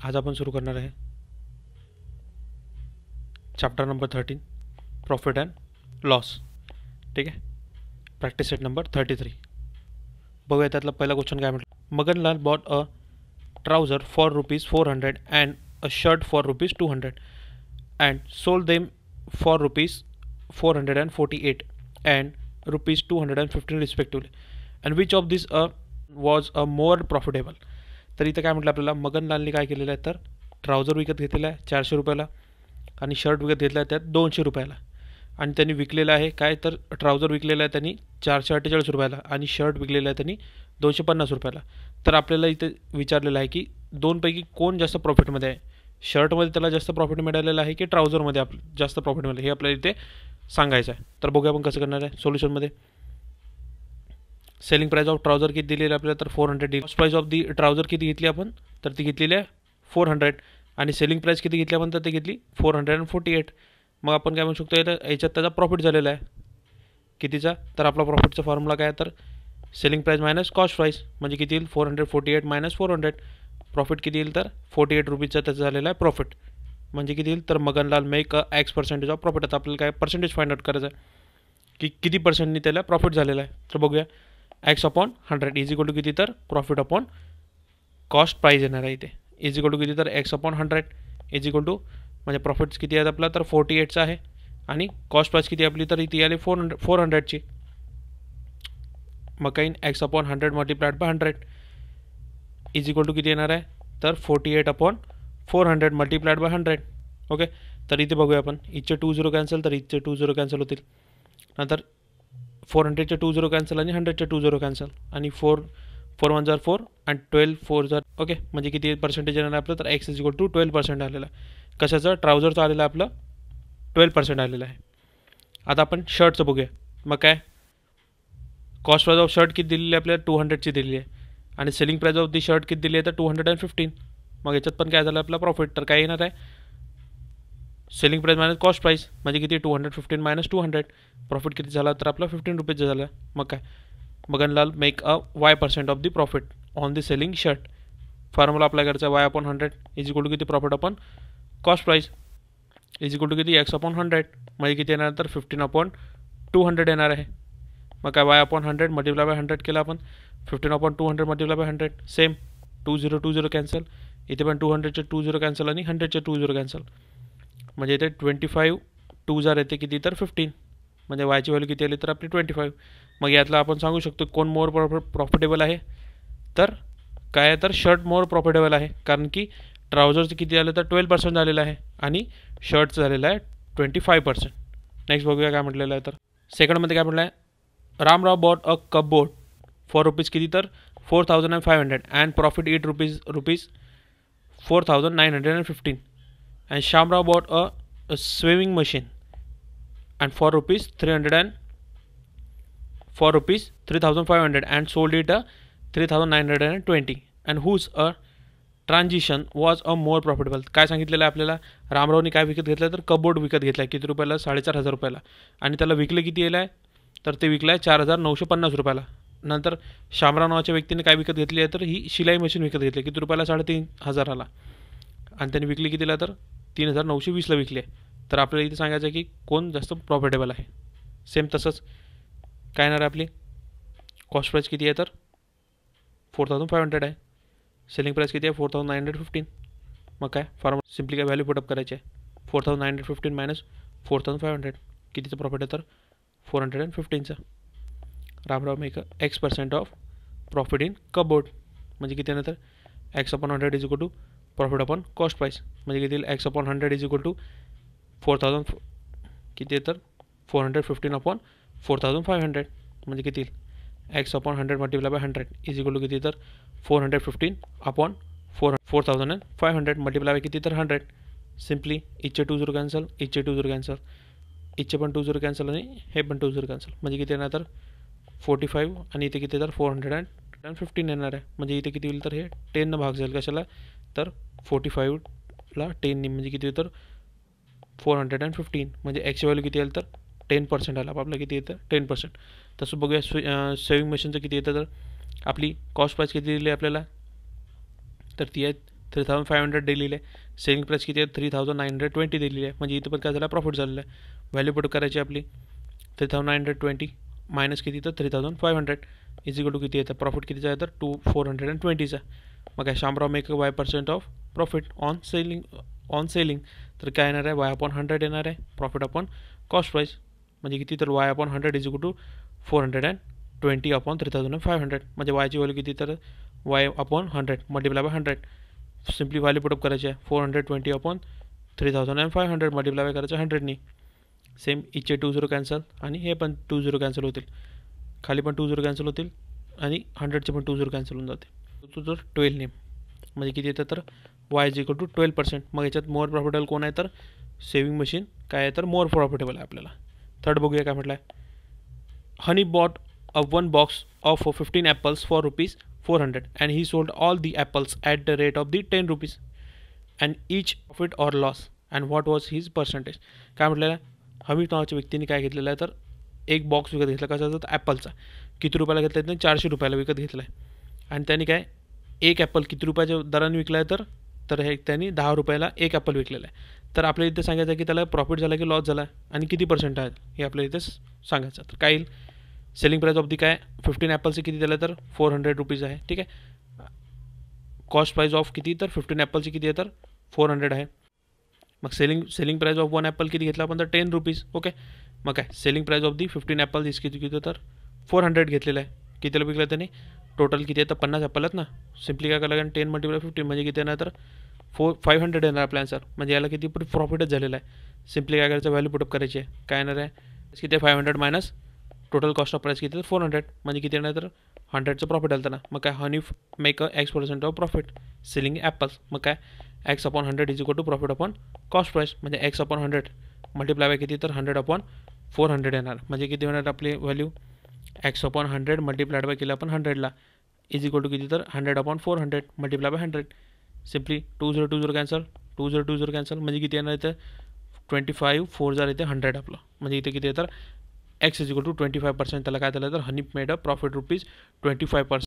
आज आपण सुरू करणार आहे chapter number 13 profit and loss. ठीक आहे, प्रॅक्टिस सेट नंबर 33. बघूया त्यातला पहिला क्वेश्चन काय म्हटलं. Maganlal bought a trouser for ₹400 and a shirt for ₹200 and sold them for ₹448 and ₹215 respectively and which of this was a more profitable. तर इथं काय म्हटलं आपल्याला, मगनलालने काय केलेलं आहे तर ट्राउजर विकत घेतलेला आहे 400 रुपयाला आणि शर्ट विकत घेतला आहे त्यात 200 रुपयाला आणि त्यांनी विकलेलं आहे काय तर ट्राउजर विकलेला आहे त्यांनी 448 रुपयाला आणि शर्ट विकलेला आहे त्यांनी 250 रुपयाला. तर आपल्याला इथे विचारलेलं आहे की दोनपैकी कोण जास्त प्रॉफिटमध्ये आहे, शर्टमध्ये त्याला जास्त प्रॉफिट मिळालेलं आहे की ट्राउजरमध्ये जास्त प्रॉफिट मिळालं, हे आपल्याला इथे सांगायचं आहे. तर बघूया आपण कसं करणार आहे. सोल्युशनमध्ये सेलिंग प्राइस ऑफ ट्राउजर किती दिलेली आपल्याला तर 400 दिली. Cost price of the trouser किती घेतली आपण तर ती घेतलेली आहे 400 आणि सेलिंग प्राइस किती घेतली आपण तर ती घेतली 448. मग आपण काय म्हणू शकतो याच्यात त्याचा प्रॉफिट झालेला आहे कितीचा तर आपला प्रॉफिटचा फॉर्म्युला काय तर selling price minus cost price म्हणजे किती येईल 448 मायनस 400. प्रॉफिट किती येईल तर 48 रुपीजचा त्याचा झालेला आहे प्रॉफिट म्हणजे किती येईल तर Maganlal make x percentage of profit. आता आपल्याला काय पर्सेंटेज फाइंड आउट करायचं आहे की किती पर्सेंटनी त्याला प्रॉफिट झालेला आहे. तर बघूया X upon 100 is equal to किती तर प्रॉफिट अपॉन कॉस्ट प्राइस येणार आहे इथे इज इक्वल टू किती तर X upon 100 is equal to म्हणजे प्रॉफिट्स किती आहेत आपला तर 48चा आहे आणि कॉस्ट प्राइस किती आपली तर इथे आली 400ची. मग काही X upon 100 multiplied by 100 is equal to किती येणार आहे तर 48 अपॉन 400 मल्टिप्लाइड बाय 100. ओके, तर इथे बघूया आपण इथचे 20 कॅन्सल तर इथचे 20 कॅन्सल होतील. नंतर 400चे 20 कॅन्सल आणि 100चे 20 कॅन्सल आणि 4 1 जार 4 आणि 12 4 जार. ओके, म्हणजे किती पर्सेंटेज येणार आहे आपलं तर एक्स इज इक्वल टू 12% आलेलं आहे. कशाचं ट्राउजरचं आलेलं आहे आपलं 12% आलेलं आहे. आता आपण शर्टचं बघूया. मग काय कॉस्ट प्राइस ऑफ शर्ट किती दिलेली आहे आपल्याला 200ची दिलेली आहे आणि selling price of the shirt किती दिली आहे तर 215. मग याच्यात पण काय झालं आपला प्रॉफिट तर काय येणार आहे selling price minus cost price म्हणजे किती 215 मायनस 200. प्रॉफिट किती झाला तर आपला 15 रुपीजचा झाला. मग काय Maganlal make a Y% of the profit on the selling shirt. Formula apply करायचा Y upon 100 is equal to किती profit upon cost price is equal to किती एक्स अपॉन 100 म्हणजे किती येणार तर 15 अपॉन 200 येणार आहे. मग काय Y अपॉन 100 मल्टिप्लाय बाय 100 केला आपण 15 upon 200 multiply by 100 same 20 cancel इथे पण 200चे 20 कॅन्सल आणि 100चे 20 कॅन्सल म्हणजे इथे 25 2 जार येते किती तर 15 म्हणजे वायची व्हॅल्यू किती आली तर आपली 25. मग यातला आपण सांगू शकतो कोण मोर प्रॉफिटेबल आहे तर काय तर शर्ट मोर प्रॉफिटेबल आहे कारण की ट्राउजरचं किती आलं तर 12% झालेलं आहे आणि शर्टचं झालेलं आहे 25%. नेक्स्ट बघूया काय म्हटलेलं आहे तर सेकंडमध्ये काय म्हटलं आहे Ramrao bought a cupboard for rupees किती तर 4500 अँड प्रॉफिट इट रुपीज 4915 अँड Shyamrao bought a swimming machine and for rupees 3500 and sold it a 3920 and whose a transition was a more profitable. काय सांगितलेलं आहे आपल्याला रामरावने काय विकत घेतलं तर कपबोर्ड विकत घेतला आहे किती रुपयाला 4500 रुपयाला आणि त्याला विकले किती येईल आहे तर ते विकलं आहे 4950 रुपयाला. नंतर श्यामराव नावाच्या व्यक्तीने काय विकत घेतली आहे तर ही शिलाई मशीन विकत घेतली किती रुपयाला 3500ला आणि त्यांनी विकली कितीला तर 3920ला विकली आहे. तर आपल्याला इथे सांगायचं आहे की कोण जास्त प्रॉफिटेबल आहे. सेम तसंच काय येणार आहे आपली कॉस्ट प्राइस किती आहे तर 4500 आहे सेलिंग प्राइस किती आहे 4915. मग काय फॉर्म्युला सिम्पली काय व्हॅल्यू पुटअप करायची आहे 4915 मायनस 4500 कितीचं प्रॉफिट आहे तर 415चा. Ramrao make X% of profit in cupboard म्हणजे किती येणार तर X upon 100 is equal to profit upon cost price म्हणजे किती X upon 100 is equal to 4000 किती आहे तर 415 अपॉन 4500 म्हणजे किती X upon 100 multiply by 100 is equal to किती तर 415 अपॉन 4500 मल्टिप्लाय बाय किती तर 100. सिम्पली इथचे 20 कॅन्सल इथचे 20 कॅन्सल इथचे पण 20 कॅन्सल आणि हे पण 20 कॅन्सल म्हणजे किती येणार तर 45 आणि इथे किती तर 415 येणार आहे म्हणजे इथे किती होईल तर हे 10 भाग जाईल कशाला तर 45ला 10 म्हणजे किती तर 415 म्हणजे एक्स व्हॅल्यू किती येईल तर 10% आला आपलं किती येतं 10%. तसं बघूया सेविंग मशीनचं किती येतं तर आपली कॉस्ट प्राइस किती दिली आपल्याला तर ती आहे 3500 दिलेली आहे. सेलिंग प्राईस किती आहे 3920 दिलेली आहे. म्हणजे इथं पण काय झालं प्रॉफिट झालेलं आहे. व्हॅल्यू पुट करायची आपली 3920 मायनस किती तर 3500 इज इक्वल टू किती येतं प्रॉफिट कितीचा आहे तर 420चा. मग काय Shamrao make y% of profit on selling तर काय येणार आहे y/100 येणार आहे प्रॉफिट अपॉन कॉस्ट प्राईस. म्हणजे किती तर y/100 इज इक्वल टू 420/3500 म्हणजे yची व्हॅल्यू किती तर y/100 multiply by 100. Simply value put up करायची आहे 420/3500 मल्टिप्लाय करायचं 100नी. सेम इथचे 20 कॅन्सल आणि हे पण 20 कॅन्सल होतील. खाली पण 20 कॅन्सल होतील आणि 100चे पण 20 कॅन्सल होऊन जाते. तो जर 12 नेम म्हणजे किती येतं तर y इज इक्वल टू 12%. मग याच्यात मोर प्रॉफिटेबल कोण आहे तर सेविंग मशीन काय आहे तर मोर प्रॉफिटेबल आहे आपल्याला. थर्ड बघूया काय म्हटलं आहे. Honey bought a 1 box of 15 apples for ₹400 and he sold all the apples at the rate of the ₹10 and each profit or loss and what was his percentage. काय म्हटलेलं आहे हमी नावाच्या व्यक्तीने काय घेतलेलं आहे तर एक बॉक्स विकत घेतला कशाचा तर ॲपलचा. किती रुपयाला घेतला आहे 400 रुपयाला विकत घेतला आहे. आणि त्यांनी काय एक ॲपल किती रुपयाच्या दराने विकला आहे तर हे त्यांनी 10 रुपयाला एक ॲपल विकलेला आहे. तर आपल्याला इथे सांगायचं आहे की त्याला प्रॉफिट झाला की लॉस झाला आणि किती पर्सेंट आहे हे आपल्याला इथे सांगायचं. तर काय येईल सेलिंग प्राईस ऑफ दी काय 15 ॲपलचे किती दिलं तर ₹400 आहे. ठीक आहे. कॉस्ट प्राईस ऑफ किती तर 15 ॲपलची किती आहे तर 400 आहे. मग सेलिंग प्राईस ऑफ 1 ॲपल किती घेतला आपण तर ₹10. ओके. मग काय selling price of the 15 Apple is किती तर 400 घेतलेलं आहे. कितीला विकलं त्याने टोटल किती आहे तर 50 ॲपल आहेत ना. सिम्पली काय करायला लागेल 10 मल्टिप्लाय 15 म्हणजे किती येणार तर 500 येणार आपल्या आन्सर. म्हणजे याला किती प्रॉफिटच झालेला आहे. सिम्पली काय करायचं व्हॅल्यू पुटअप करायची आहे. काय येणार आहे किती आहे 500 minus total cost of price किती तर 400 म्हणजे किती येणार तर 100चं प्रॉफिट आलं ना. मग काय Honey make x% of profit selling apples. मग काय x/100 is equal to profit upon cost price म्हणजे x/100 मल्टिप्लाय बाय किती तर 100/400 येणार. म्हणजे किती होणार आपली व्हॅल्यू x/100 मल्टिप्लायड बाय केलं आपण 100ला इज इक्वल टू किती तर 100/400 multiply by 100. Simply 20 cancel 20 cancel म्हणजे किती येणार इथं 25 4 जर इथे 100 आपलं. म्हणजे इथे किती आहे तर x इज इक्वल टू 25% त्याला काय झालं तर हनी मेड अ प्रॉफिट ₹25